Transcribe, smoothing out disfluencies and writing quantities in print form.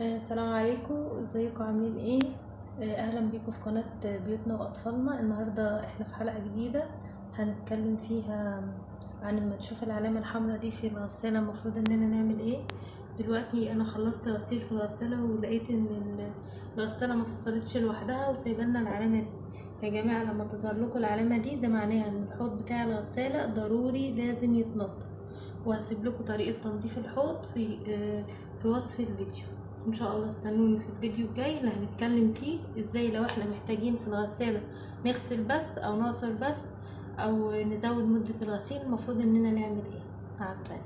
السلام عليكم، ازيكم عاملين ايه؟ اهلا بيكم في قناة بيوتنا واطفالنا. النهاردة احنا في حلقة جديدة هنتكلم فيها عن لما نشوف العلامة الحمراء دي في الغسالة المفروض اننا نعمل ايه. دلوقتي انا خلصت غسيل في الغسالة ولقيت ان الغسالة ما فصلتش لوحدها وسايبالنا العلامة دي. يا جماعة لما تظهر لكم العلامة دي ده معناها ان الحوض بتاع الغسالة ضروري لازم يتنضف، وهسيب لكم طريقة تنظيف الحوض في وصف الفيديو. ان شاء الله استنوني في الفيديو الجاي اللي هنتكلم فيه ازاي لو احنا محتاجين في الغسالة نغسل بس او نعصر بس او نزود مدة الغسيل المفروض اننا نعمل ايه. مع السلامة.